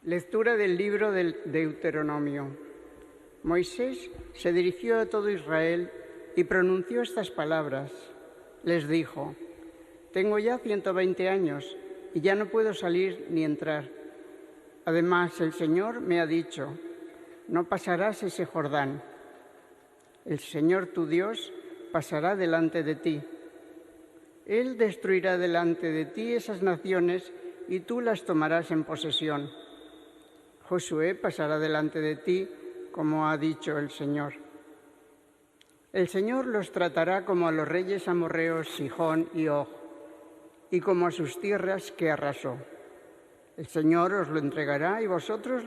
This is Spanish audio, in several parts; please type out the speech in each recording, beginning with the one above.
Lectura del libro del Deuteronomio. Moisés se dirigió a todo Israel y pronunció estas palabras. Les dijo: tengo ya 120 años y ya no puedo salir ni entrar. Además, el Señor me ha dicho: no pasarás ese Jordán. El Señor tu Dios pasará delante de ti. Él destruirá delante de ti esas naciones y tú las tomarás en posesión. Josué pasará delante de ti, como ha dicho el Señor. El Señor los tratará como a los reyes amorreos Sihón y Og, y como a sus tierras que arrasó. El Señor os lo entregará y vosotros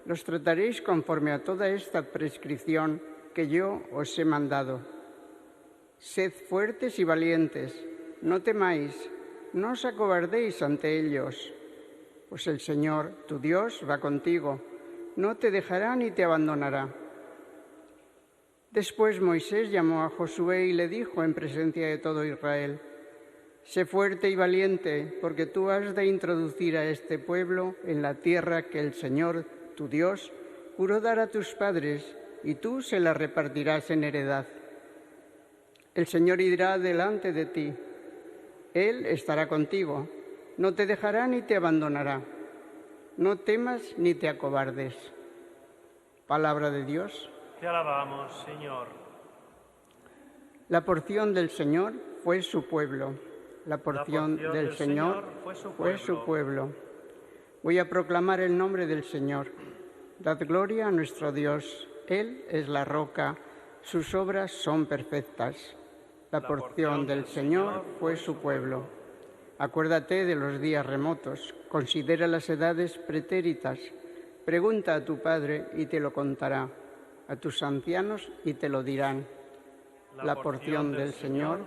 los trataréis conforme a toda esta prescripción que yo os he mandado. Sed fuertes y valientes, no temáis, no os acobardéis ante ellos, pues el Señor, tu Dios, va contigo, no te dejará ni te abandonará. Después Moisés llamó a Josué y le dijo en presencia de todo Israel: sé fuerte y valiente, porque tú has de introducir a este pueblo en la tierra que el Señor, tu Dios, juró dar a tus padres, y tú se la repartirás en heredad. El Señor irá delante de ti. Él estará contigo, no te dejará ni te abandonará. No temas ni te acobardes. Palabra de Dios. Te alabamos, Señor. La porción del Señor fue su pueblo. La porción del Señor fue su pueblo. Voy a proclamar el nombre del Señor. Dad gloria a nuestro Dios. Él es la roca, sus obras son perfectas. La porción del Señor fue su pueblo. Acuérdate de los días remotos, considera las edades pretéritas. Pregunta a tu padre y te lo contará, a tus ancianos y te lo dirán. La porción del Señor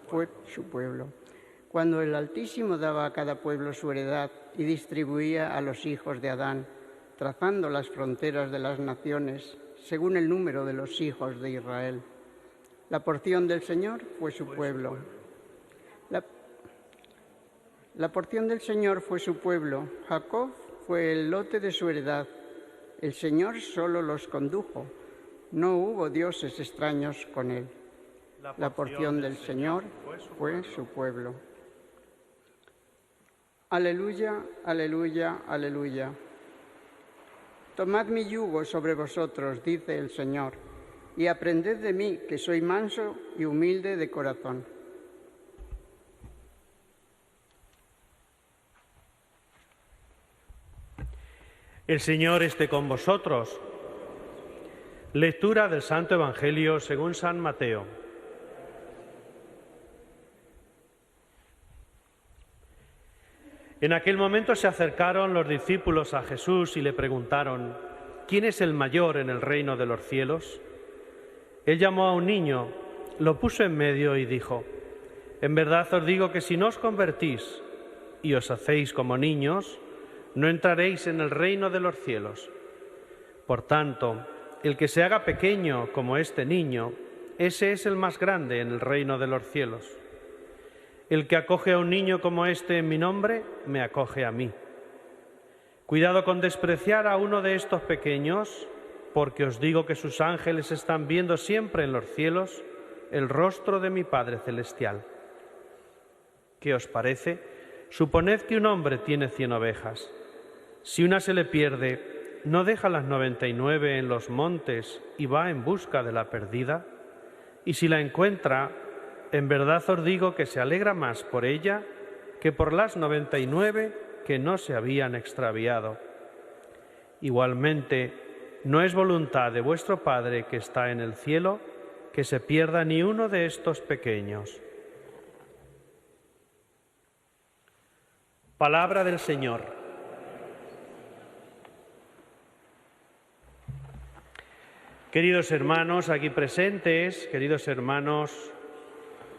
fue su pueblo. Cuando el Altísimo daba a cada pueblo su heredad y distribuía a los hijos de Adán, trazando las fronteras de las naciones, según el número de los hijos de Israel. La porción del Señor fue su pueblo. La porción del Señor fue su pueblo. Jacob fue el lote de su heredad. El Señor solo los condujo. No hubo dioses extraños con él. La porción del Señor fue su pueblo. Aleluya, aleluya, aleluya. Tomad mi yugo sobre vosotros, dice el Señor, y aprended de mí, que soy manso y humilde de corazón. El Señor esté con vosotros. Lectura del Santo Evangelio según San Mateo. En aquel momento se acercaron los discípulos a Jesús y le preguntaron: ¿quién es el mayor en el reino de los cielos? Él llamó a un niño, lo puso en medio y dijo: en verdad os digo que si no os convertís y os hacéis como niños, no entraréis en el reino de los cielos. Por tanto, el que se haga pequeño como este niño, ese es el más grande en el reino de los cielos. El que acoge a un niño como este en mi nombre, me acoge a mí. Cuidado con despreciar a uno de estos pequeños, porque os digo que sus ángeles están viendo siempre en los cielos el rostro de mi Padre Celestial. ¿Qué os parece? Suponed que un hombre tiene 100 ovejas. Si una se le pierde, ¿no deja las 99 en los montes y va en busca de la perdida? Y si la encuentra, en verdad os digo que se alegra más por ella que por las 99 que no se habían extraviado. Igualmente, no es voluntad de vuestro Padre que está en el cielo que se pierda ni uno de estos pequeños. Palabra del Señor. Queridos hermanos aquí presentes, queridos hermanos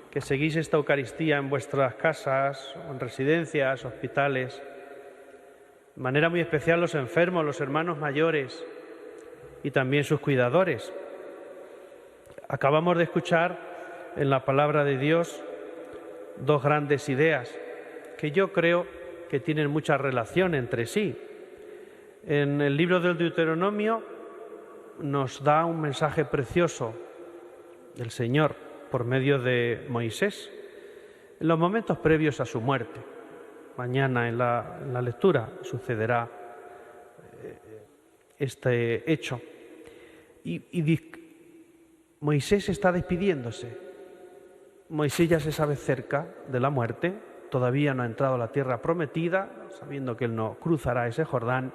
que seguís esta Eucaristía en vuestras casas, en residencias, hospitales, de manera muy especial los enfermos, los hermanos mayores y también sus cuidadores. Acabamos de escuchar en la palabra de Dios dos grandes ideas que yo creo que tienen mucha relación entre sí. En el libro del Deuteronomio nos da un mensaje precioso del Señor por medio de Moisés en los momentos previos a su muerte. Mañana en la lectura sucederá este hecho. Moisés está despidiéndose. Moisés ya se sabe cerca de la muerte, todavía no ha entrado a la tierra prometida, sabiendo que él no cruzará ese Jordán,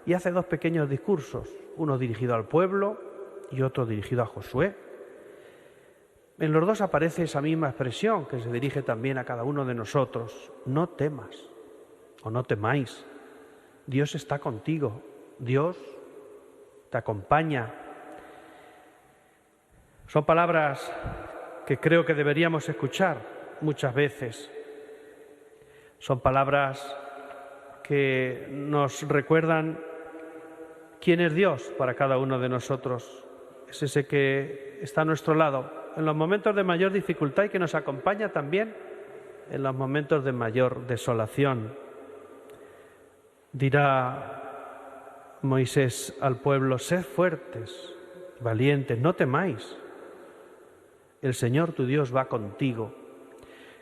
y hace dos pequeños discursos, uno dirigido al pueblo y otro dirigido a Josué. En los dos aparece esa misma expresión que se dirige también a cada uno de nosotros: no temas o no temáis, Dios está contigo, Dios te acompaña. Son palabras que creo que deberíamos escuchar muchas veces. Son palabras que nos recuerdan quién es Dios para cada uno de nosotros. Es ese que está a nuestro lado en los momentos de mayor dificultad y que nos acompaña también en los momentos de mayor desolación. Dirá Moisés al pueblo: sed fuertes, valientes, no temáis. El Señor tu Dios va contigo.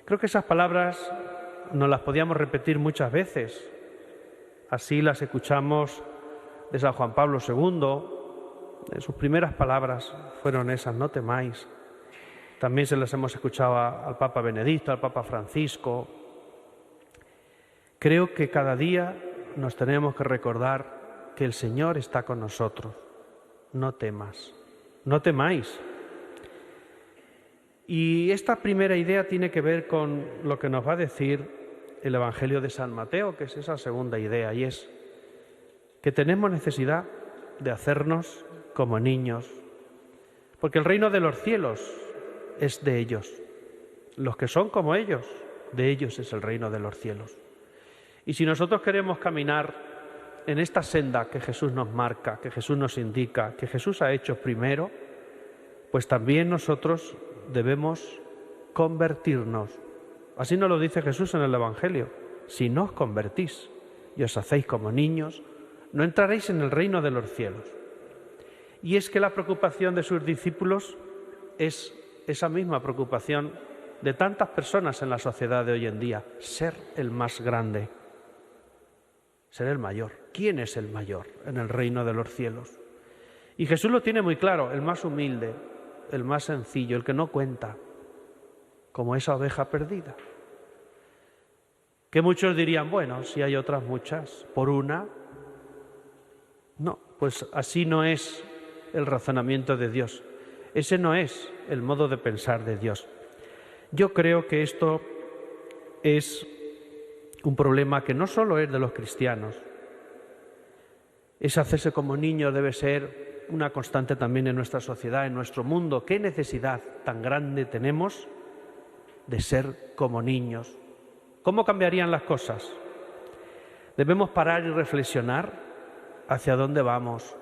Creo que esas palabras nos las podíamos repetir muchas veces. Así las escuchamos de San Juan Pablo II. Sus primeras palabras fueron esas: no temáis. También se las hemos escuchado al Papa Benedicto, al Papa Francisco. Creo que cada día nos tenemos que recordar que el Señor está con nosotros. No temas, no temáis. Y esta primera idea tiene que ver con lo que nos va a decir el Evangelio de San Mateo, que es esa segunda idea, y es que tenemos necesidad de hacernos como niños, porque el reino de los cielos es de ellos. Los que son como ellos, de ellos es el reino de los cielos. Y si nosotros queremos caminar en esta senda que Jesús nos marca, que Jesús nos indica, que Jesús ha hecho primero, pues también nosotros debemos convertirnos. Así nos lo dice Jesús en el Evangelio: si no os convertís y os hacéis como niños, no entraréis en el reino de los cielos. Y es que la preocupación de sus discípulos es esa misma preocupación de tantas personas en la sociedad de hoy en día: ser el más grande, ser el mayor. ¿Quién es el mayor en el reino de los cielos? Y Jesús lo tiene muy claro: el más humilde, el más sencillo, el que no cuenta, como esa oveja perdida. Que muchos dirían: bueno, si hay otras muchas, por una. No, pues así no es el razonamiento de Dios. Ese no es el modo de pensar de Dios. Yo creo que esto es un problema que no solo es de los cristianos. Ese hacerse como niño debe ser una constante también en nuestra sociedad, en nuestro mundo. ¿Qué necesidad tan grande tenemos de ser como niños? ¿Cómo cambiarían las cosas? Debemos parar y reflexionar hacia dónde vamos.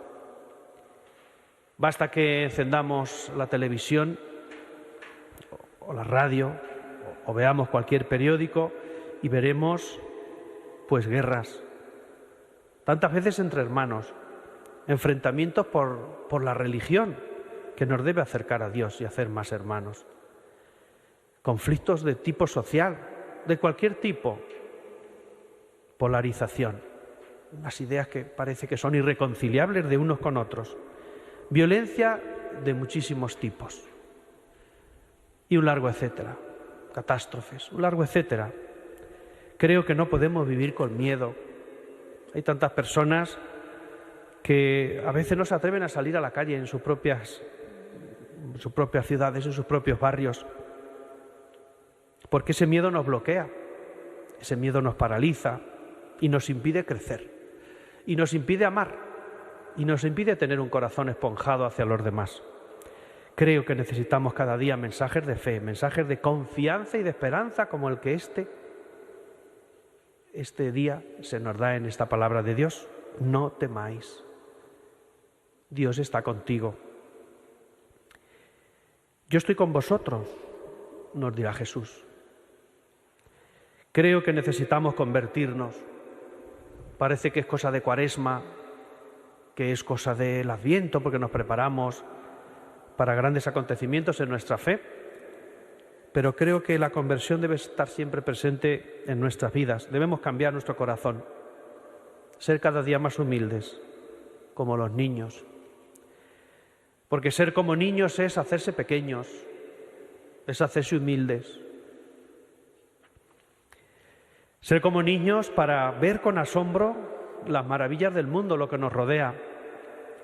Basta que encendamos la televisión o la radio o veamos cualquier periódico y veremos pues guerras, tantas veces entre hermanos, enfrentamientos por la religión, que nos debe acercar a Dios y hacer más hermanos, conflictos de tipo social, de cualquier tipo, polarización, unas ideas que parece que son irreconciliables de unos con otros, violencia de muchísimos tipos y un largo etcétera, catástrofes, un largo etcétera. Creo que no podemos vivir con miedo. Hay tantas personas que a veces no se atreven a salir a la calle en sus propias ciudades, en sus propios barrios, porque ese miedo nos bloquea, ese miedo nos paraliza y nos impide crecer, y nos impide amar, y nos impide tener un corazón esponjado hacia los demás. Creo que necesitamos cada día mensajes de fe, mensajes de confianza y de esperanza como el que este día se nos da en esta palabra de Dios. No temáis. Dios está contigo. Yo estoy con vosotros, nos dirá Jesús. Creo que necesitamos convertirnos. Parece que es cosa de Cuaresma que es cosa del Adviento, porque nos preparamos para grandes acontecimientos en nuestra fe, pero creo que la conversión debe estar siempre presente en nuestras vidas. Debemos cambiar nuestro corazón, ser cada día más humildes, como los niños. Porque ser como niños es hacerse pequeños, es hacerse humildes. Ser como niños para ver con asombro las maravillas del mundo, lo que nos rodea,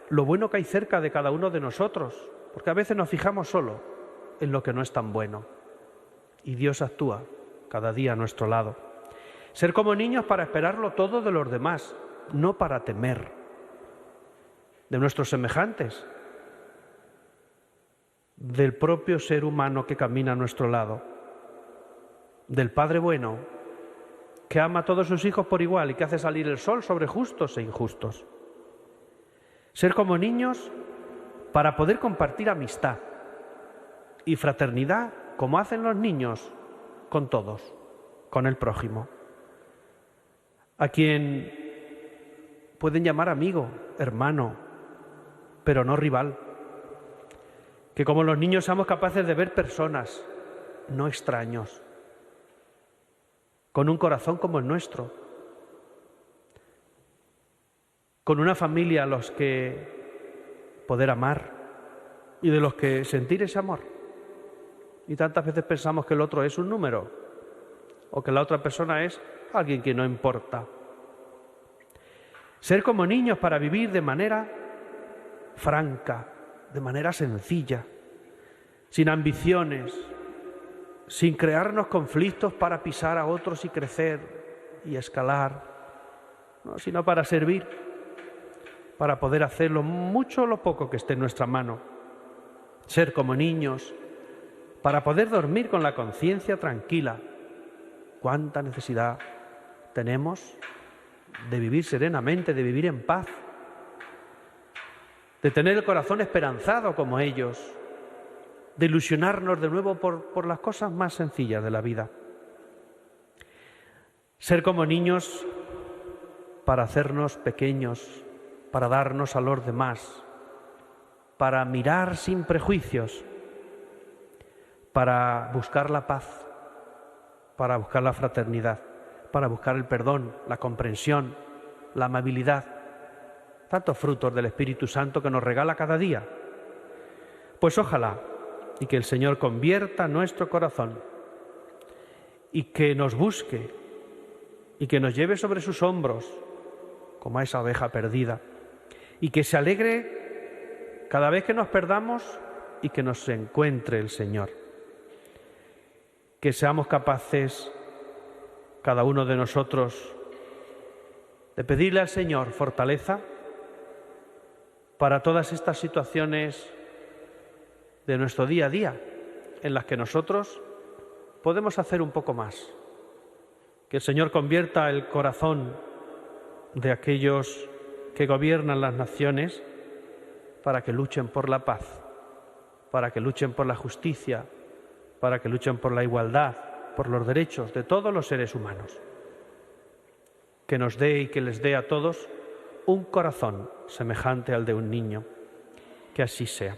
lo bueno que hay cerca de cada uno de nosotros, porque a veces nos fijamos solo en lo que no es tan bueno. Y Dios actúa cada día a nuestro lado. Ser como niños para esperarlo todo de los demás, no para temer de nuestros semejantes, del propio ser humano que camina a nuestro lado, del Padre bueno, que ama a todos sus hijos por igual y que hace salir el sol sobre justos e injustos. Ser como niños para poder compartir amistad y fraternidad como hacen los niños con todos, con el prójimo, a quien pueden llamar amigo, hermano, pero no rival. Que como los niños seamos capaces de ver personas, no extraños, con un corazón como el nuestro, con una familia a los que poder amar y de los que sentir ese amor. Y tantas veces pensamos que el otro es un número o que la otra persona es alguien que no importa. Ser como niños para vivir de manera franca, de manera sencilla, sin ambiciones, sin crearnos conflictos para pisar a otros y crecer y escalar, no, sino para servir, para poder hacer lo mucho o lo poco que esté en nuestra mano. Ser como niños, para poder dormir con la conciencia tranquila. ¿Cuánta necesidad tenemos de vivir serenamente, de vivir en paz, de tener el corazón esperanzado como ellos, de ilusionarnos de nuevo por las cosas más sencillas de la vida? Ser como niños para hacernos pequeños, para darnos a los demás, para mirar sin prejuicios, para buscar la paz, para buscar la fraternidad, para buscar el perdón, la comprensión, la amabilidad, tantos frutos del Espíritu Santo que nos regala cada día. Pues ojalá y que el Señor convierta nuestro corazón y que nos busque y que nos lleve sobre sus hombros como a esa oveja perdida y que se alegre cada vez que nos perdamos y que nos encuentre el Señor. Que seamos capaces, cada uno de nosotros, de pedirle al Señor fortaleza para todas estas situaciones de nuestro día a día, en las que nosotros podemos hacer un poco más. Que el Señor convierta el corazón de aquellos que gobiernan las naciones para que luchen por la paz, para que luchen por la justicia, para que luchen por la igualdad, por los derechos de todos los seres humanos. Que nos dé y que les dé a todos un corazón semejante al de un niño. Que así sea.